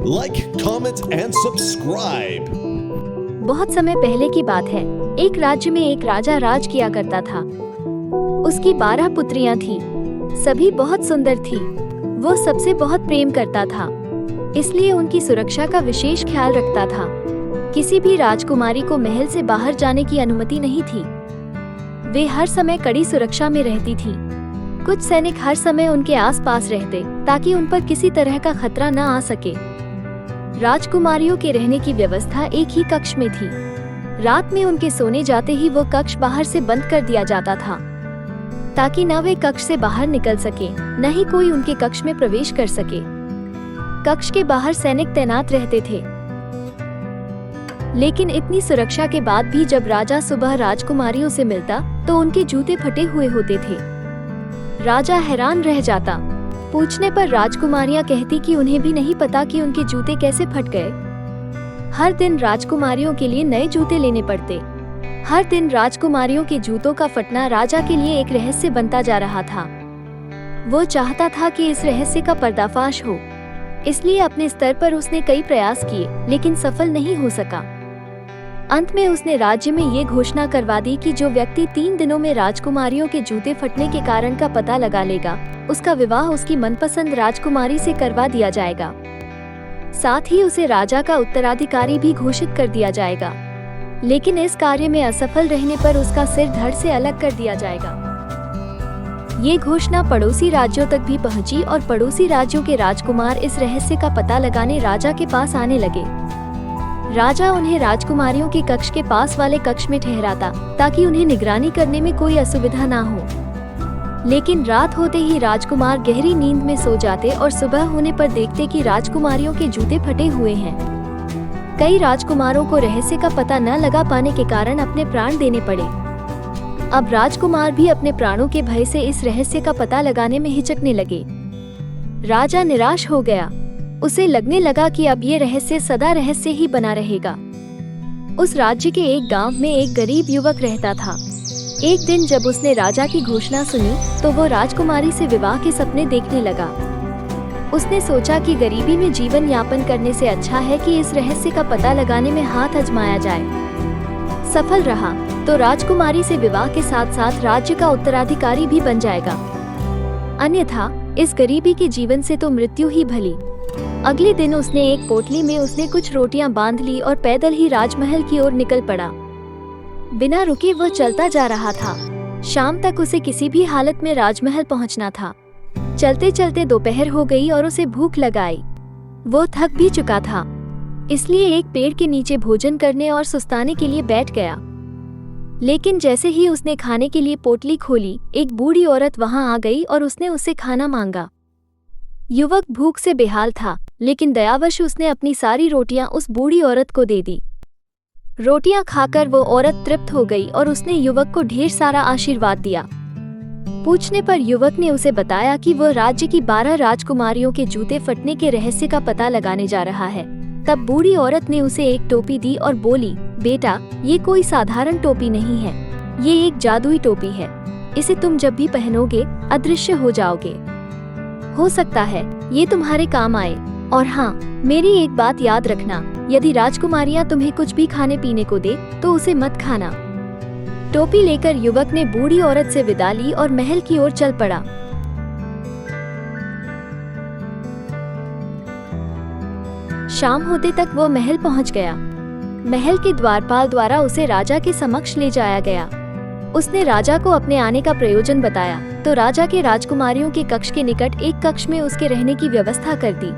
Like, comment and subscribe. बहुत समय पहले की बात है। एक राज्य में एक राजा राज किया करता था। उसकी 12 पुत्रियां थीं। सभी बहुत सुंदर थी। वो सबसे बहुत प्रेम करता था, इसलिए उनकी सुरक्षा का विशेष ख्याल रखता था। किसी भी राजकुमारी को महल से बाहर जाने की अनुमति नहीं थी। वे हर समय कड़ी सुरक्षा में रहती थी। कुछ सैनिक हर समय उनके आसपास रहते ताकि उन पर किसी तरह का खतरा न आ सके। राजकुमारियों के रहने की व्यवस्था एक ही कक्ष में थी। रात में उनके सोने जाते ही वो कक्ष बाहर से बंद कर दिया जाता था ताकि न वे कक्ष से बाहर निकल सके, न ही कोई उनके कक्ष में प्रवेश कर सके। कक्ष के बाहर सैनिक तैनात रहते थे। लेकिन इतनी सुरक्षा के बाद भी जब राजा सुबह राजकुमारियों से मिलता तो उनके जूते फटे हुए होते थे। राजा हैरान रह जाता। पूछने पर राजकुमारियां कहती कि उन्हें भी नहीं पता कि उनके जूते कैसे फट गए। हर दिन राजकुमारियों के लिए नए जूते लेने पड़ते। हर दिन राजकुमारियों के जूतों का फटना राजा के लिए एक रहस्य बनता जा रहा था। वो चाहता था कि इस रहस्य का पर्दाफाश हो, इसलिए अपने स्तर पर उसने कई प्रयास किए, लेकिन सफल नहीं हो सका। अंत में उसने राज्य में ये घोषणा करवा दी कि जो व्यक्ति 3 दिनों में राजकुमारियों के जूते फटने के कारण का पता लगा लेगा, उसका विवाह उसकी मनपसंद राजकुमारी से करवा दिया जाएगा। साथ ही उसे राजा का उत्तराधिकारी भी घोषित कर दिया जाएगा। लेकिन इस कार्य में असफल रहने पर उसका सिर धड़ से अलग कर दिया जाएगा। ये घोषणा पड़ोसी राज्यों तक भी पहुंची और पड़ोसी राज्यों के राजकुमार इस रहस्य का पता लगाने राजा के पास आने लगे। राजा उन्हें राजकुमारियों के कक्ष के पास वाले कक्ष में ठहराता ताकि उन्हें निगरानी करने में कोई असुविधा ना हो। लेकिन रात होते ही राजकुमार गहरी नींद में सो जाते और सुबह होने पर देखते कि राजकुमारियों के जूते फटे हुए हैं। कई राजकुमारों को रहस्य का पता न लगा पाने के कारण अपने प्राण देने पड़े। अब राजकुमार भी अपने प्राणों के भय से इस रहस्य का पता लगाने में हिचकने लगे। राजा निराश हो गया। उसे लगने लगा कि अब ये रहस्य सदा रहस्य ही बना रहेगा। उस राज्य के एक गांव में एक गरीब युवक रहता था। एक दिन जब उसने राजा की घोषणा सुनी तो वो राजकुमारी से विवाह के सपने देखने लगा। उसने सोचा कि गरीबी में जीवन यापन करने से अच्छा है कि इस रहस्य का पता लगाने में हाथ आजमाया जाए। सफल रहा तो राजकुमारी से विवाह के साथ साथ राज्य का उत्तराधिकारी भी बन जाएगा, अन्यथा इस गरीबी के जीवन से तो मृत्यु ही भली। अगले दिन उसने एक पोटली में उसने कुछ रोटियां बांध ली और पैदल ही राजमहल की ओर निकल पड़ा। बिना रुके वह चलता जा रहा था। शाम तक उसे किसी भी हालत में राजमहल पहुंचना था। चलते चलते दोपहर हो गई और उसे भूख लग आई। वो थक भी चुका था, इसलिए एक पेड़ के नीचे भोजन करने और सुस्ताने के लिए बैठ गया। लेकिन जैसे ही उसने खाने के लिए पोटली खोली, एक बूढ़ी औरत वहां आ गई और उसने उससे खाना मांगा। युवक भूख से बेहाल था, लेकिन दयावश उसने अपनी सारी रोटियां उस बूढ़ी औरत को दे दी। रोटियां खाकर वो औरत तृप्त हो गई और उसने युवक को ढेर सारा आशीर्वाद दिया। पूछने पर युवक ने उसे बताया कि वह राज्य की 12 राजकुमारियों के जूते फटने के रहस्य का पता लगाने जा रहा है। तब बूढ़ी औरत ने उसे एक टोपी दी और बोली, बेटा, ये कोई साधारण टोपी नहीं है, ये एक जादुई टोपी है। इसे तुम जब भी पहनोगे अदृश्य हो जाओगे। हो सकता है ये तुम्हारे काम आए। और हाँ, मेरी एक बात याद रखना, यदि राजकुमारियां तुम्हें कुछ भी खाने पीने को दे तो उसे मत खाना। टोपी लेकर युवक ने बूढ़ी औरत से विदा ली और महल की ओर चल पड़ा। शाम होते तक वो महल पहुंच गया। महल के द्वारपाल द्वारा उसे राजा के समक्ष ले जाया गया। उसने राजा को अपने आने का प्रयोजन बताया तो राजा के राजकुमारियों के कक्ष के निकट एक कक्ष में उसके रहने की व्यवस्था कर दी।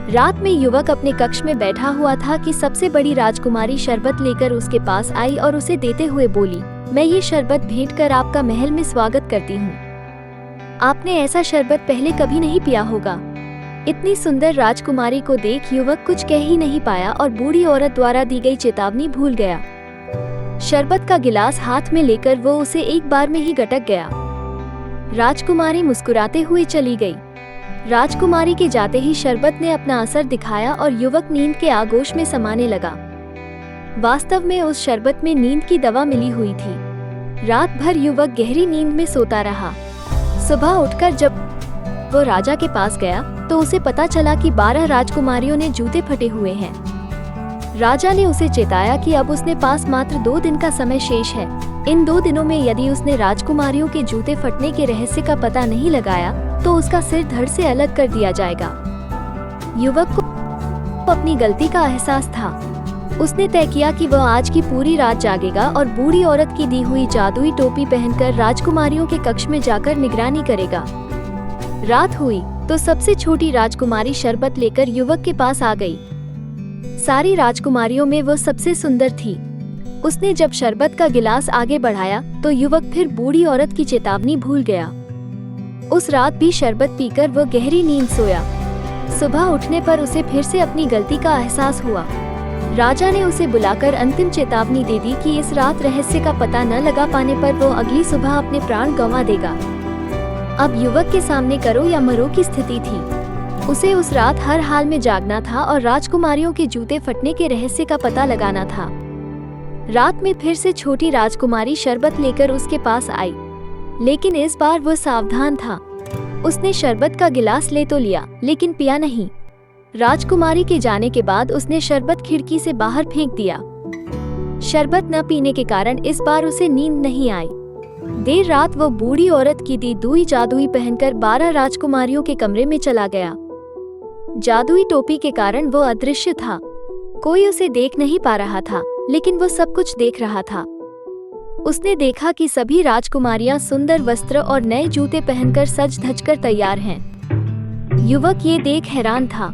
रात में युवक अपने कक्ष में बैठा हुआ था कि सबसे बड़ी राजकुमारी शरबत लेकर उसके पास आई और उसे देते हुए बोली, मैं ये शरबत भेंट कर आपका महल में स्वागत करती हूँ। आपने ऐसा शरबत पहले कभी नहीं पिया होगा। इतनी सुंदर राजकुमारी को देख युवक कुछ कह ही नहीं पाया और बूढ़ी औरत द्वारा दी गई चेतावनी भूल गया। शरबत का गिलास हाथ में लेकर वो उसे एक बार में ही गटक गया। राजकुमारी मुस्कुराते हुए चली गई। राजकुमारी के जाते ही शरबत ने अपना असर दिखाया और युवक नींद के आगोश में समाने लगा। वास्तव में उस शरबत में नींद की दवा मिली हुई थी। रात भर युवक गहरी नींद में सोता रहा। सुबह उठकर जब वो राजा के पास गया तो उसे पता चला कि 12 राजकुमारियों ने जूते फटे हुए हैं। राजा ने उसे चेताया कि अब उसने पास मात्र 2 दिन का समय शेष है। इन 2 दिनों में यदि उसने राजकुमारियों के जूते फटने के रहस्य का पता नहीं लगाया तो उसका सिर धड़ से अलग कर दिया जाएगा। युवक को अपनी गलती का एहसास था। उसने तय किया कि वह आज की पूरी रात जागेगा और बूढ़ी औरत की दी हुई जादुई टोपी पहनकर राजकुमारियों के कक्ष में जाकर निगरानी करेगा। रात हुई तो सबसे छोटी राजकुमारी शरबत लेकर युवक के पास आ गई। सारी राजकुमारियों में वो सबसे सुंदर थी। उसने जब शरबत का गिलास आगे बढ़ाया तो युवक फिर बूढ़ी औरत की चेतावनी भूल गया। उस रात भी शरबत पीकर वो गहरी नींद सोया। सुबह उठने पर उसे फिर से अपनी गलती का एहसास हुआ। राजा ने उसे बुलाकर अंतिम चेतावनी दे दी कि इस रात रहस्य का पता न लगा पाने पर वो अगली सुबह अपने प्राण गंवा देगा। अब युवक के सामने करो या मरो की स्थिति थी। उसे उस रात हर हाल में जागना था और राजकुमारियों के जूते फटने के रहस्य का पता लगाना था। रात में फिर से छोटी राजकुमारी शरबत लेकर उसके पास आई, लेकिन इस बार वह सावधान था। उसने शरबत का गिलास ले तो लिया लेकिन पिया नहीं। राजकुमारी के जाने के बाद उसने शरबत खिड़की से बाहर फेंक दिया। शरबत न पीने के कारण इस बार उसे नींद नहीं आई। देर रात वो बूढ़ी औरत की दी दुई जादुई पहनकर 12 राजकुमारियों के कमरे में चला गया। जादुई टोपी के कारण वो अदृश्य था। कोई उसे देख नहीं पा रहा था, लेकिन वो सब कुछ देख रहा था। उसने देखा कि सभी राजकुमारियां सुंदर वस्त्र और नए जूते पहनकर सज धज कर तैयार हैं। युवक ये देख हैरान था।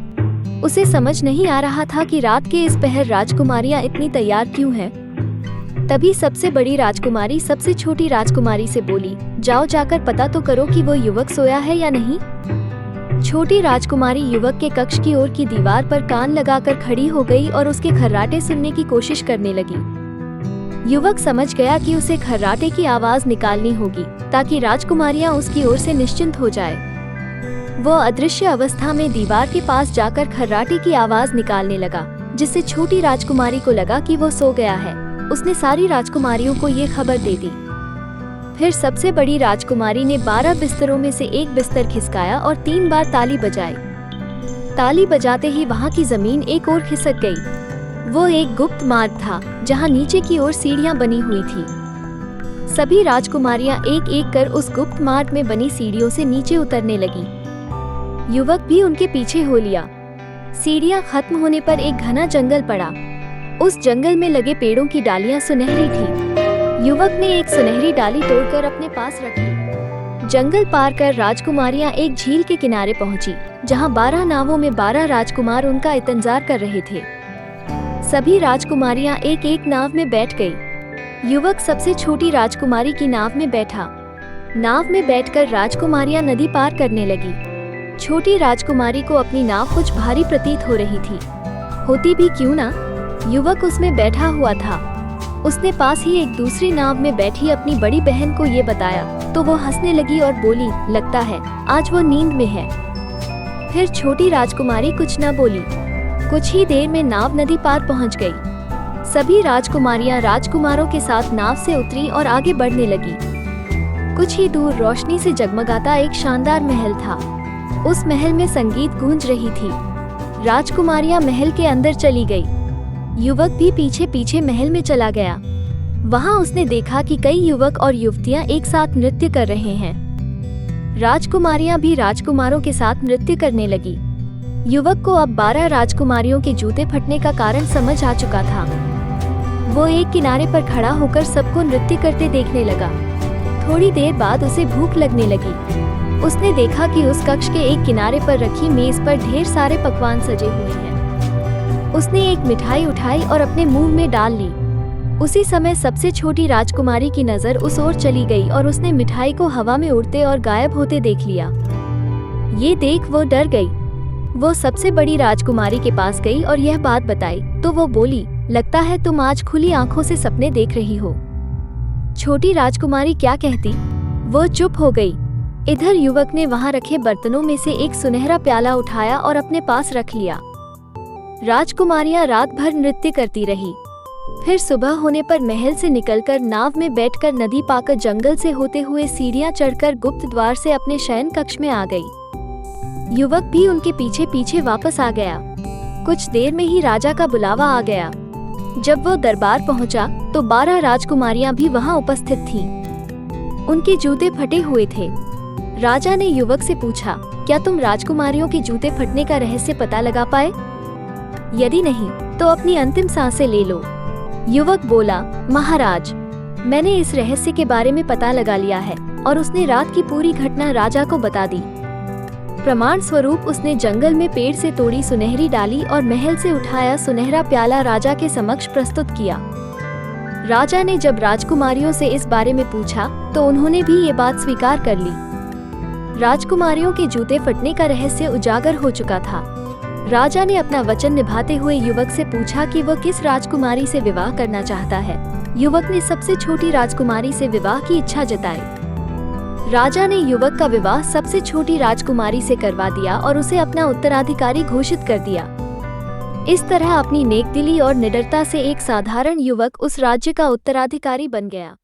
उसे समझ नहीं आ रहा था कि रात के इस पहर राजकुमारियां इतनी तैयार क्यों हैं। तभी सबसे बड़ी राजकुमारी सबसे छोटी राजकुमारी से बोली, जाओ जाकर पता तो करो कि वो युवक सोया है या नहीं। छोटी राजकुमारी युवक के कक्ष की ओर की दीवार पर कान लगाकर खड़ी हो गई और उसके खर्राटे सुनने की कोशिश करने लगी। युवक समझ गया कि उसे खर्राटे की आवाज निकालनी होगी ताकि राजकुमारियां उसकी ओर से निश्चिंत हो जाए। वो अदृश्य अवस्था में दीवार के पास जाकर खर्राटे की आवाज निकालने लगा, जिससे छोटी राजकुमारी को लगा कि वो सो गया है। उसने सारी राजकुमारियों को ये खबर दे दी। फिर सबसे बड़ी राजकुमारी ने 12 बिस्तरों में से एक बिस्तर खिसकाया और 3 बार ताली बजाई। ताली बजाते ही वहाँ की जमीन एक ओर खिसक गई। वो एक गुप्त मार्ग था जहाँ नीचे की ओर सीढ़ियाँ बनी हुई थी। सभी राजकुमारियाँ एक एक कर उस गुप्त मार्ग में बनी सीढ़ियों से नीचे उतरने लगी। युवक भी उनके पीछे हो लिया। सीढ़ियाँ खत्म होने पर एक घना जंगल पड़ा। उस जंगल में लगे पेड़ों की डालियाँ सुनहरी थी। युवक ने एक सुनहरी डाली तोड़कर अपने पास रखी। जंगल पार कर राजकुमारियां एक झील के किनारे पहुंची, जहां 12 नावों में 12 राजकुमार उनका इंतजार कर रहे थे। सभी राजकुमारियां एक एक नाव में बैठ गई। युवक सबसे छोटी राजकुमारी की नाव में बैठा। नाव में बैठकर राजकुमारियां नदी पार करने लगी। छोटी राजकुमारी को अपनी नाव कुछ भारी प्रतीत हो रही थी। होती भी क्यों ना, युवक उसमें बैठा हुआ था। उसने पास ही एक दूसरी नाव में बैठी अपनी बड़ी बहन को ये बताया तो वो हंसने लगी और बोली, लगता है आज वो नींद में है। फिर छोटी राजकुमारी कुछ न बोली। कुछ ही देर में नाव नदी पार पहुंच गई। सभी राजकुमारियां राजकुमारों के साथ नाव से उतरी और आगे बढ़ने लगी। कुछ ही दूर रोशनी से जगमगाता एक शानदार महल था। उस महल में संगीत गूंज रही थी। राजकुमारियां महल के अंदर चली गई। युवक भी पीछे पीछे महल में चला गया। वहां उसने देखा कि कई युवक और युवतियां एक साथ नृत्य कर रहे हैं। राजकुमारियां भी राजकुमारों के साथ नृत्य करने लगी। युवक को अब 12 राजकुमारियों के जूते फटने का कारण समझ आ चुका था। वो एक किनारे पर खड़ा होकर सबको नृत्य करते देखने लगा। थोड़ी देर बाद उसे भूख लगने लगी। उसने देखा कि उस कक्ष के एक किनारे पर रखी मेज पर ढेर सारे पकवान सजे हुए हैं। उसने एक मिठाई उठाई और अपने मुंह में डाल ली। उसी समय सबसे छोटी राजकुमारी की नजर उस ओर चली गई और उसने मिठाई को हवा में उड़ते और गायब होते देख लिया। ये देख वो डर गई। वो सबसे बड़ी राजकुमारी के पास गई और यह बात बताई तो वो बोली, लगता है तुम आज खुली आंखों से सपने देख रही हो। छोटी राजकुमारी क्या कहती, वो चुप हो गई। इधर युवक ने वहां रखे बर्तनों में से एक सुनहरा प्याला उठाया और अपने पास रख लिया। राजकुमारियां रात भर नृत्य करती रही। फिर सुबह होने पर महल से निकलकर नाव में बैठकर नदी पाकर जंगल से होते हुए सीढ़ियां चढ़कर गुप्त द्वार से अपने शयन कक्ष में आ गई। युवक भी उनके पीछे पीछे वापस आ गया। कुछ देर में ही राजा का बुलावा आ गया। जब वो दरबार पहुंचा तो 12 राजकुमारियां भी वहां उपस्थित थीं। उनके जूते फटे हुए थे। राजा ने युवक से पूछा, क्या तुम राजकुमारियों के जूते फटने का रहस्य पता लगा पाए? यदि नहीं तो अपनी अंतिम सांसें ले लो। युवक बोला, महाराज, मैंने इस रहस्य के बारे में पता लगा लिया है और उसने रात की पूरी घटना राजा को बता दी। प्रमाण स्वरूप उसने जंगल में पेड़ से तोड़ी सुनहरी डाली और महल से उठाया सुनहरा प्याला राजा के समक्ष प्रस्तुत किया। राजा ने जब राजकुमारियों से इस बारे में पूछा तो उन्होंने भी ये बात स्वीकार कर ली। राजकुमारियों के जूते फटने का रहस्य उजागर हो चुका था। राजा ने अपना वचन निभाते हुए युवक से पूछा कि वह किस राजकुमारी से विवाह करना चाहता है। युवक ने सबसे छोटी राजकुमारी से विवाह की इच्छा जताई। राजा ने युवक का विवाह सबसे छोटी राजकुमारी से करवा दिया और उसे अपना उत्तराधिकारी घोषित कर दिया। इस तरह अपनी नेकदिली और निडरता से एक साधारण युवक उस राज्य का उत्तराधिकारी बन गया।